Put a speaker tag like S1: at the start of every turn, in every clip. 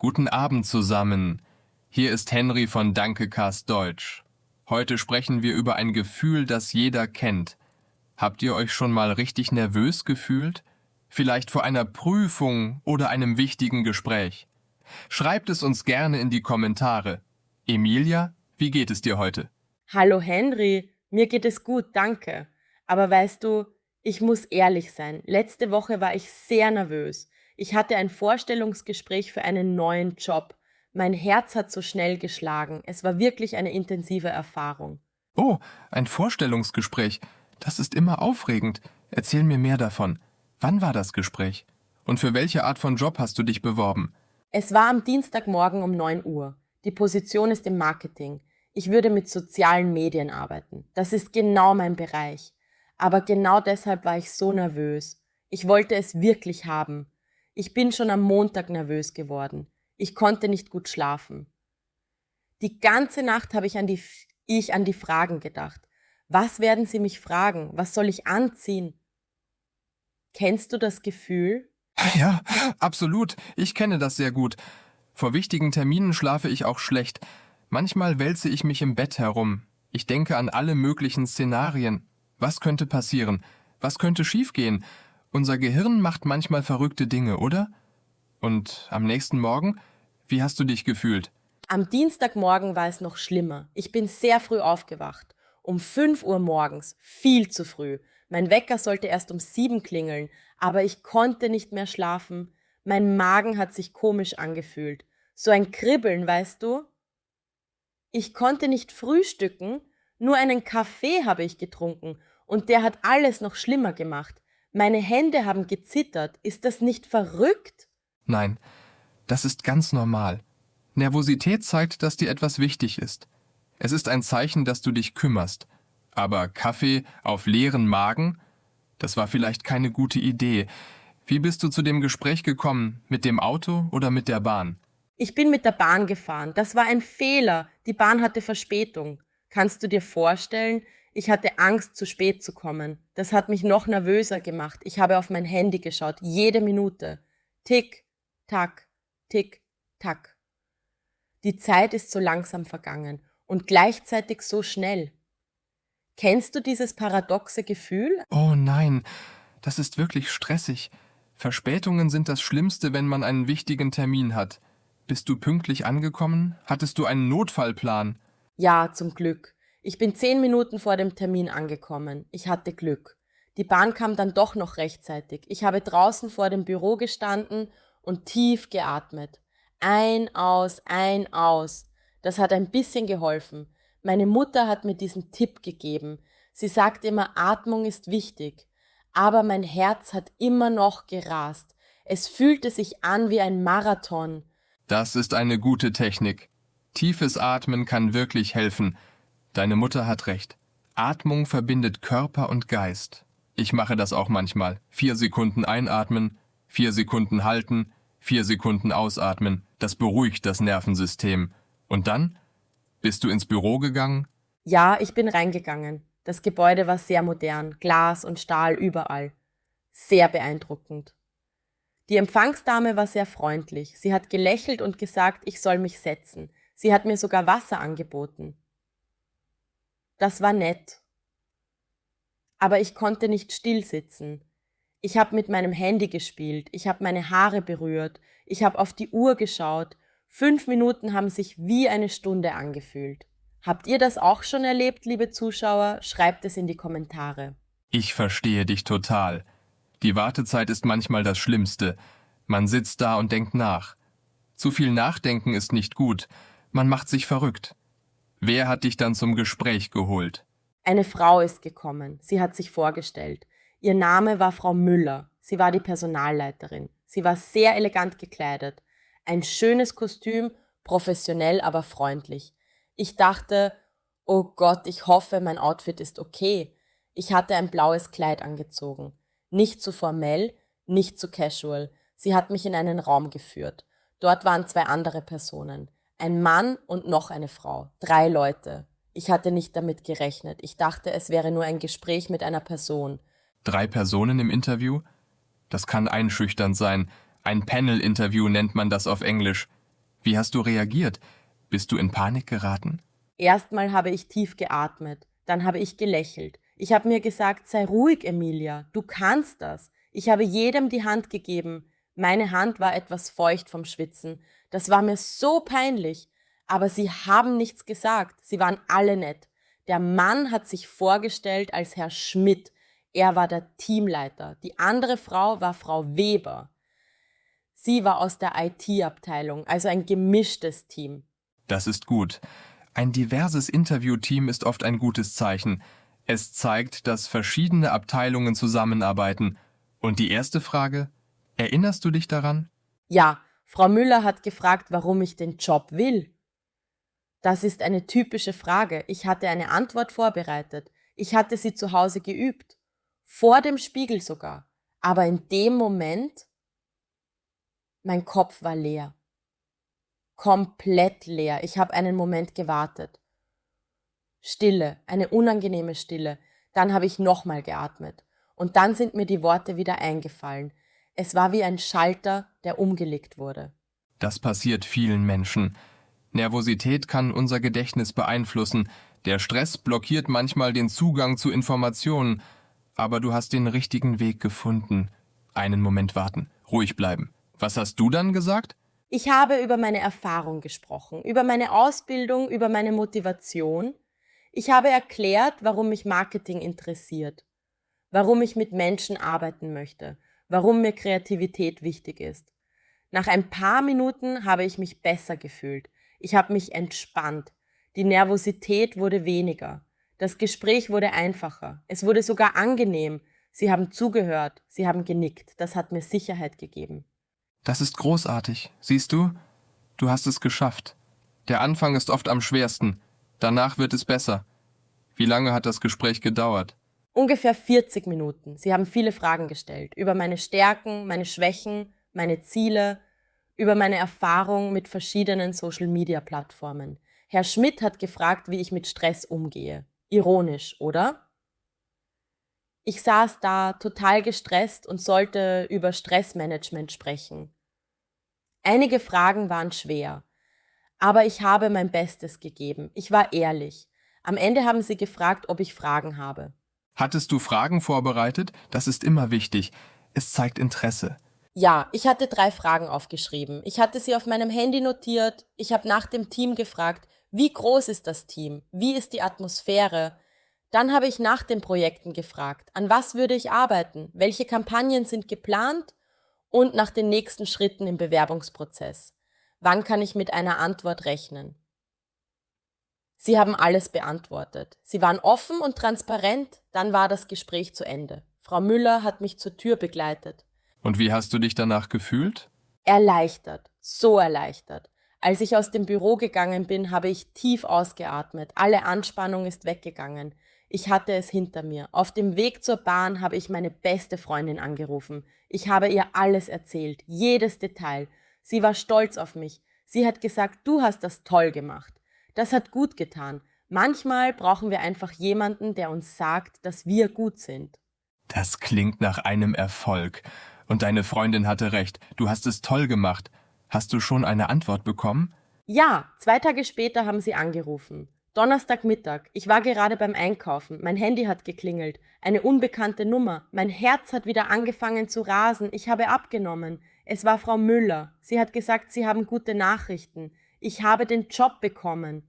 S1: Guten Abend zusammen. Hier ist Henry von Dankecast Deutsch. Heute sprechen wir über ein Gefühl, das jeder kennt. Habt ihr euch schon mal richtig nervös gefühlt? Vielleicht vor einer Prüfung oder einem wichtigen Gespräch? Schreibt es uns gerne in die Kommentare. Emilia, wie geht es dir heute?
S2: Hallo Henry, mir geht es gut, danke. Aber weißt du, ich muss ehrlich sein, letzte Woche war ich sehr nervös. Ich hatte ein Vorstellungsgespräch für einen neuen Job. Mein Herz hat so schnell geschlagen. Es war wirklich eine intensive Erfahrung.
S1: Oh, ein Vorstellungsgespräch. Das ist immer aufregend. Erzähl mir mehr davon. Wann war das Gespräch? Und für welche Art von Job hast du dich beworben?
S2: Es war am Dienstagmorgen um 9 Uhr. Die Position ist im Marketing. Ich würde mit sozialen Medien arbeiten. Das ist genau mein Bereich. Aber genau deshalb war ich so nervös. Ich wollte es wirklich haben. Ich bin schon am Montag nervös geworden. Ich konnte nicht gut schlafen. Die ganze Nacht habe ich an die Fragen gedacht. Was werden sie mich fragen? Was soll ich anziehen? Kennst du das Gefühl?
S1: Ja, absolut. Ich kenne das sehr gut. Vor wichtigen Terminen schlafe ich auch schlecht. Manchmal wälze ich mich im Bett herum. Ich denke an alle möglichen Szenarien. Was könnte passieren? Was könnte schiefgehen? Unser Gehirn macht manchmal verrückte Dinge, oder? Und am nächsten Morgen? Wie hast du dich gefühlt?
S2: Am Dienstagmorgen war es noch schlimmer. Ich bin sehr früh aufgewacht. Um 5 Uhr morgens. Viel zu früh. Mein Wecker sollte erst um 7 klingeln, aber ich konnte nicht mehr schlafen. Mein Magen hat sich komisch angefühlt. So ein Kribbeln, weißt du? Ich konnte nicht frühstücken, nur einen Kaffee habe ich getrunken und der hat alles noch schlimmer gemacht. Meine Hände haben gezittert. Ist das nicht verrückt?
S1: Nein, das ist ganz normal. Nervosität zeigt, dass dir etwas wichtig ist. Es ist ein Zeichen, dass du dich kümmerst. Aber Kaffee auf leeren Magen? Das war vielleicht keine gute Idee. Wie bist du zu dem Gespräch gekommen? Mit dem Auto oder mit der Bahn?
S2: Ich bin mit der Bahn gefahren. Das war ein Fehler. Die Bahn hatte Verspätung. Kannst du dir vorstellen? Ich hatte Angst, zu spät zu kommen. Das hat mich noch nervöser gemacht. Ich habe auf mein Handy geschaut, jede Minute. Tick, tack, tick, tack. Die Zeit ist so langsam vergangen und gleichzeitig so schnell. Kennst du dieses paradoxe Gefühl?
S1: Oh nein, das ist wirklich stressig. Verspätungen sind das Schlimmste, wenn man einen wichtigen Termin hat. Bist du pünktlich angekommen? Hattest du einen Notfallplan?
S2: Ja, zum Glück. Ich bin 10 Minuten vor dem Termin angekommen. Ich hatte Glück. Die Bahn kam dann doch noch rechtzeitig. Ich habe draußen vor dem Büro gestanden und tief geatmet. Ein, aus, ein, aus. Das hat ein bisschen geholfen. Meine Mutter hat mir diesen Tipp gegeben. Sie sagt immer, Atmung ist wichtig. Aber mein Herz hat immer noch gerast. Es fühlte sich an wie ein Marathon.
S1: Das ist eine gute Technik. Tiefes Atmen kann wirklich helfen. Deine Mutter hat recht. Atmung verbindet Körper und Geist. Ich mache das auch manchmal. 4 Sekunden einatmen, 4 Sekunden halten, 4 Sekunden ausatmen. Das beruhigt das Nervensystem. Und dann? Bist du ins Büro gegangen?
S2: Ja, ich bin reingegangen. Das Gebäude war sehr modern, Glas und Stahl überall. Sehr beeindruckend. Die Empfangsdame war sehr freundlich. Sie hat gelächelt und gesagt, ich soll mich setzen. Sie hat mir sogar Wasser angeboten. Das war nett. Aber ich konnte nicht still sitzen. Ich habe mit meinem Handy gespielt, ich habe meine Haare berührt, ich habe auf die Uhr geschaut. 5 Minuten haben sich wie eine Stunde angefühlt. Habt ihr das auch schon erlebt, liebe Zuschauer? Schreibt es in die Kommentare.
S1: Ich verstehe dich total. Die Wartezeit ist manchmal das Schlimmste. Man sitzt da und denkt nach. Zu viel Nachdenken ist nicht gut. Man macht sich verrückt. Wer hat dich dann zum Gespräch geholt?
S2: Eine Frau ist gekommen. Sie hat sich vorgestellt. Ihr Name war Frau Müller. Sie war die Personalleiterin. Sie war sehr elegant gekleidet. Ein schönes Kostüm, professionell, aber freundlich. Ich dachte, oh Gott, ich hoffe, mein Outfit ist okay. Ich hatte ein blaues Kleid angezogen. Nicht zu formell, nicht zu casual. Sie hat mich in einen Raum geführt. Dort waren 2 andere Personen. Ein Mann und noch eine Frau. 3 Leute. Ich hatte nicht damit gerechnet. Ich dachte, es wäre nur ein Gespräch mit einer Person.
S1: 3 Personen im Interview? Das kann einschüchternd sein. Ein Panel-Interview nennt man das auf Englisch. Wie hast du reagiert? Bist du in Panik geraten?
S2: Erstmal habe ich tief geatmet, dann habe ich gelächelt. Ich habe mir gesagt, sei ruhig, Emilia, du kannst das. Ich habe jedem die Hand gegeben. Meine Hand war etwas feucht vom Schwitzen. Das war mir so peinlich. Aber sie haben nichts gesagt. Sie waren alle nett. Der Mann hat sich vorgestellt als Herr Schmidt. Er war der Teamleiter. Die andere Frau war Frau Weber. Sie war aus der IT-Abteilung, also ein gemischtes Team.
S1: Das ist gut. Ein diverses Interviewteam ist oft ein gutes Zeichen. Es zeigt, dass verschiedene Abteilungen zusammenarbeiten. Und die erste Frage: Erinnerst du dich daran?
S2: Ja, Frau Müller hat gefragt, warum ich den Job will. Das ist eine typische Frage. Ich hatte eine Antwort vorbereitet. Ich hatte sie zu Hause geübt. Vor dem Spiegel sogar. Aber in dem Moment, mein Kopf war leer. Komplett leer. Ich habe einen Moment gewartet. Stille, eine unangenehme Stille. Dann habe ich nochmal geatmet. Und dann sind mir die Worte wieder eingefallen. Es war wie ein Schalter, der umgelegt wurde.
S1: Das passiert vielen Menschen. Nervosität kann unser Gedächtnis beeinflussen. Der Stress blockiert manchmal den Zugang zu Informationen. Aber du hast den richtigen Weg gefunden. Einen Moment warten, ruhig bleiben. Was hast du dann gesagt?
S2: Ich habe über meine Erfahrung gesprochen, über meine Ausbildung, über meine Motivation. Ich habe erklärt, warum mich Marketing interessiert, warum ich mit Menschen arbeiten möchte, warum mir Kreativität wichtig ist. Nach ein paar Minuten habe ich mich besser gefühlt. Ich habe mich entspannt. Die Nervosität wurde weniger. Das Gespräch wurde einfacher. Es wurde sogar angenehm. Sie haben zugehört, sie haben genickt. Das hat mir Sicherheit gegeben.
S1: Das ist großartig. Siehst du? Du hast es geschafft. Der Anfang ist oft am schwersten. Danach wird es besser. Wie lange hat das Gespräch gedauert?
S2: Ungefähr 40 Minuten. Sie haben viele Fragen gestellt. Über meine Stärken, meine Schwächen, meine Ziele, über meine Erfahrung mit verschiedenen Social-Media-Plattformen. Herr Schmidt hat gefragt, wie ich mit Stress umgehe. Ironisch, oder? Ich saß da total gestresst und sollte über Stressmanagement sprechen. Einige Fragen waren schwer, aber ich habe mein Bestes gegeben. Ich war ehrlich. Am Ende haben sie gefragt, ob ich Fragen habe.
S1: Hattest du Fragen vorbereitet? Das ist immer wichtig. Es zeigt Interesse.
S2: Ja, ich hatte 3 Fragen aufgeschrieben. Ich hatte sie auf meinem Handy notiert. Ich habe nach dem Team gefragt, wie groß ist das Team? Wie ist die Atmosphäre? Dann habe ich nach den Projekten gefragt, an was würde ich arbeiten? Welche Kampagnen sind geplant? Und nach den nächsten Schritten im Bewerbungsprozess. Wann kann ich mit einer Antwort rechnen? Sie haben alles beantwortet. Sie waren offen und transparent, dann war das Gespräch zu Ende. Frau Müller hat mich zur Tür begleitet.
S1: Und wie hast du dich danach gefühlt?
S2: Erleichtert, so erleichtert. Als ich aus dem Büro gegangen bin, habe ich tief ausgeatmet. Alle Anspannung ist weggegangen. Ich hatte es hinter mir. Auf dem Weg zur Bahn habe ich meine beste Freundin angerufen. Ich habe ihr alles erzählt, jedes Detail. Sie war stolz auf mich. Sie hat gesagt, du hast das toll gemacht. Das hat gut getan. Manchmal brauchen wir einfach jemanden, der uns sagt, dass wir gut sind.
S1: Das klingt nach einem Erfolg. Und deine Freundin hatte recht. Du hast es toll gemacht. Hast du schon eine Antwort bekommen?
S2: Ja, 2 Tage später haben sie angerufen. Donnerstagmittag. Ich war gerade beim Einkaufen. Mein Handy hat geklingelt. Eine unbekannte Nummer. Mein Herz hat wieder angefangen zu rasen. Ich habe abgenommen. Es war Frau Müller. Sie hat gesagt, Sie haben gute Nachrichten. Ich habe den Job bekommen.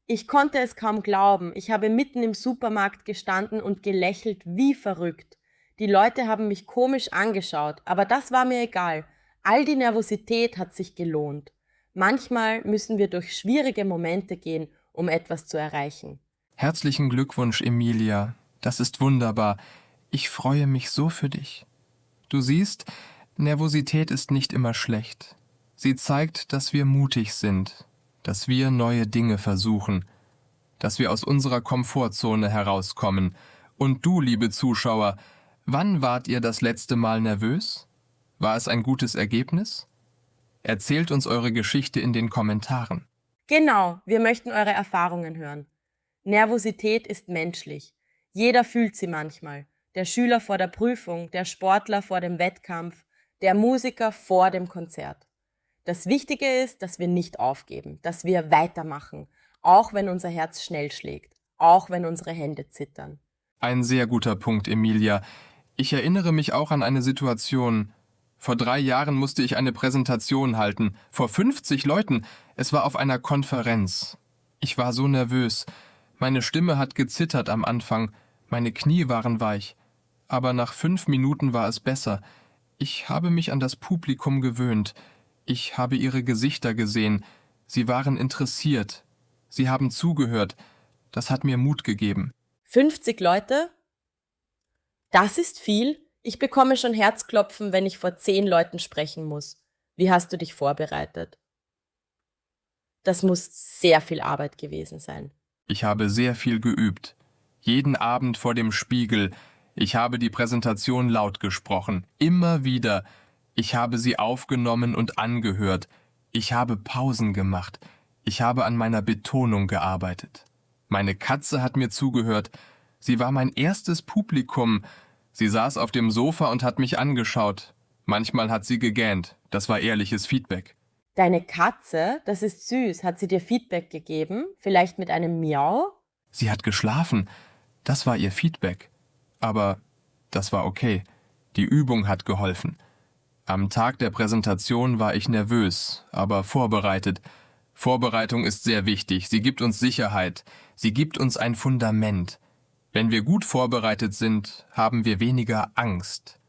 S2: Ich konnte es kaum glauben. Ich habe mitten im Supermarkt gestanden und gelächelt wie verrückt. Die Leute haben mich komisch angeschaut, aber das war mir egal. All die Nervosität hat sich gelohnt. Manchmal müssen wir durch schwierige Momente gehen, um etwas zu erreichen.
S1: Herzlichen Glückwunsch, Emilia. Das ist wunderbar. Ich freue mich so für dich. Du siehst, Nervosität ist nicht immer schlecht. Sie zeigt, dass wir mutig sind, dass wir neue Dinge versuchen, dass wir aus unserer Komfortzone herauskommen. Und du, liebe Zuschauer, wann wart ihr das letzte Mal nervös? War es ein gutes Ergebnis? Erzählt uns eure Geschichte in den Kommentaren.
S2: Genau, wir möchten eure Erfahrungen hören. Nervosität ist menschlich. Jeder fühlt sie manchmal. Der Schüler vor der Prüfung, der Sportler vor dem Wettkampf, der Musiker vor dem Konzert. Das Wichtige ist, dass wir nicht aufgeben, dass wir weitermachen, auch wenn unser Herz schnell schlägt, auch wenn unsere Hände zittern.
S1: Ein sehr guter Punkt, Emilia. Ich erinnere mich auch an eine Situation. Vor 3 Jahren musste ich eine Präsentation halten, vor 50 Leuten. Es war auf einer Konferenz. Ich war so nervös. Meine Stimme hat gezittert am Anfang, meine Knie waren weich. Aber nach 5 Minuten war es besser. Ich habe mich an das Publikum gewöhnt. Ich habe ihre Gesichter gesehen. Sie waren interessiert. Sie haben zugehört. Das hat mir Mut gegeben.
S2: 50 Leute? Das ist viel. Ich bekomme schon Herzklopfen, wenn ich vor 10 Leuten sprechen muss. Wie hast du dich vorbereitet? Das muss sehr viel Arbeit gewesen sein.
S1: Ich habe sehr viel geübt. Jeden Abend vor dem Spiegel. Ich habe die Präsentation laut gesprochen. Immer wieder. Ich habe sie aufgenommen und angehört. Ich habe Pausen gemacht. Ich habe an meiner Betonung gearbeitet. Meine Katze hat mir zugehört. Sie war mein erstes Publikum. Sie saß auf dem Sofa und hat mich angeschaut. Manchmal hat sie gegähnt. Das war ehrliches Feedback.
S2: Deine Katze, das ist süß, hat sie dir Feedback gegeben? Vielleicht mit einem Miau?
S1: Sie hat geschlafen. Das war ihr Feedback. Aber das war okay. Die Übung hat geholfen. Am Tag der Präsentation war ich nervös, aber vorbereitet. Vorbereitung ist sehr wichtig. Sie gibt uns Sicherheit. Sie gibt uns ein Fundament. Wenn wir gut vorbereitet sind, haben wir weniger Angst.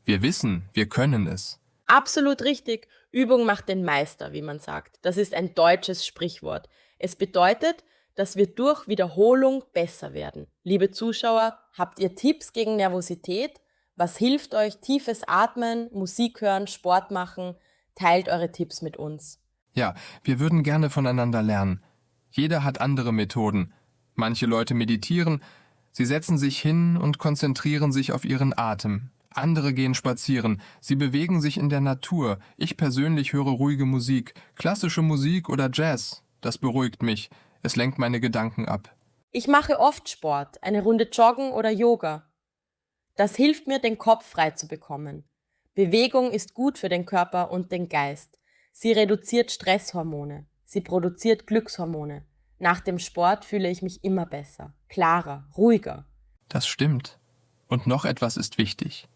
S1: Wir wissen, wir können es.
S2: Absolut richtig. Übung macht den Meister, wie man sagt. Das ist ein deutsches Sprichwort. Es bedeutet, dass wir durch Wiederholung besser werden. Liebe Zuschauer, habt ihr Tipps gegen Nervosität? Was hilft euch? Tiefes Atmen, Musik hören, Sport machen? Teilt eure Tipps mit uns.
S1: Ja, wir würden gerne voneinander lernen. Jeder hat andere Methoden. Manche Leute meditieren, sie setzen sich hin und konzentrieren sich auf ihren Atem. Andere gehen spazieren, sie bewegen sich in der Natur. Ich persönlich höre ruhige Musik, klassische Musik oder Jazz. Das beruhigt mich, es lenkt meine Gedanken ab.
S2: Ich mache oft Sport, eine Runde Joggen oder Yoga. Das hilft mir, den Kopf frei zu bekommen. Bewegung ist gut für den Körper und den Geist. Sie reduziert Stresshormone, sie produziert Glückshormone. Nach dem Sport fühle ich mich immer besser, klarer, ruhiger.
S1: Das stimmt. Und noch etwas ist wichtig.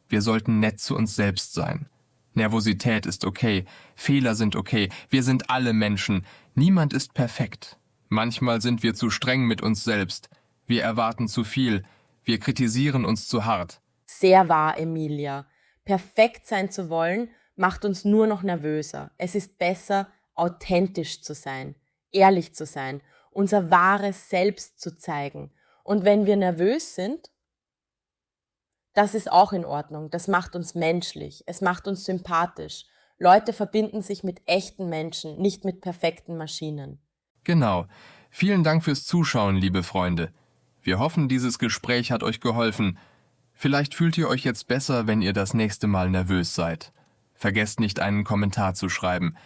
S1: Wir sollten nett zu uns selbst sein. Nervosität ist okay, Fehler sind okay, wir sind alle Menschen. Niemand ist perfekt. Manchmal sind wir zu streng mit uns selbst. Wir erwarten zu viel. Wir kritisieren uns zu hart.
S2: Sehr wahr, Emilia. Perfekt sein zu wollen, macht uns nur noch nervöser. Es ist besser, authentisch zu sein, ehrlich zu sein, unser wahres Selbst zu zeigen. Und wenn wir nervös sind, das ist auch in Ordnung. Das macht uns menschlich. Es macht uns sympathisch. Leute verbinden sich mit echten Menschen, nicht mit perfekten Maschinen.
S1: Genau. Vielen Dank fürs Zuschauen, liebe Freunde. Wir hoffen, dieses Gespräch hat euch geholfen. Vielleicht fühlt ihr euch jetzt besser, wenn ihr das nächste Mal nervös seid. Vergesst nicht, einen Kommentar zu schreiben.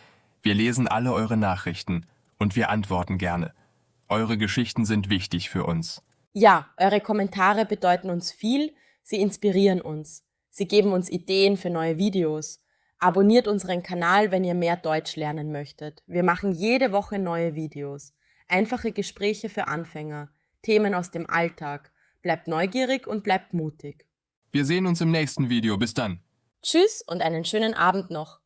S1: Wir lesen alle eure Nachrichten und wir antworten gerne. Eure Geschichten sind wichtig für uns.
S2: Ja, eure Kommentare bedeuten uns viel. Sie inspirieren uns. Sie geben uns Ideen für neue Videos. Abonniert unseren Kanal, wenn ihr mehr Deutsch lernen möchtet. Wir machen jede Woche neue Videos. Einfache Gespräche für Anfänger. Themen aus dem Alltag. Bleibt neugierig und bleibt mutig.
S1: Wir sehen uns im nächsten Video. Bis dann.
S2: Tschüss und einen schönen Abend noch.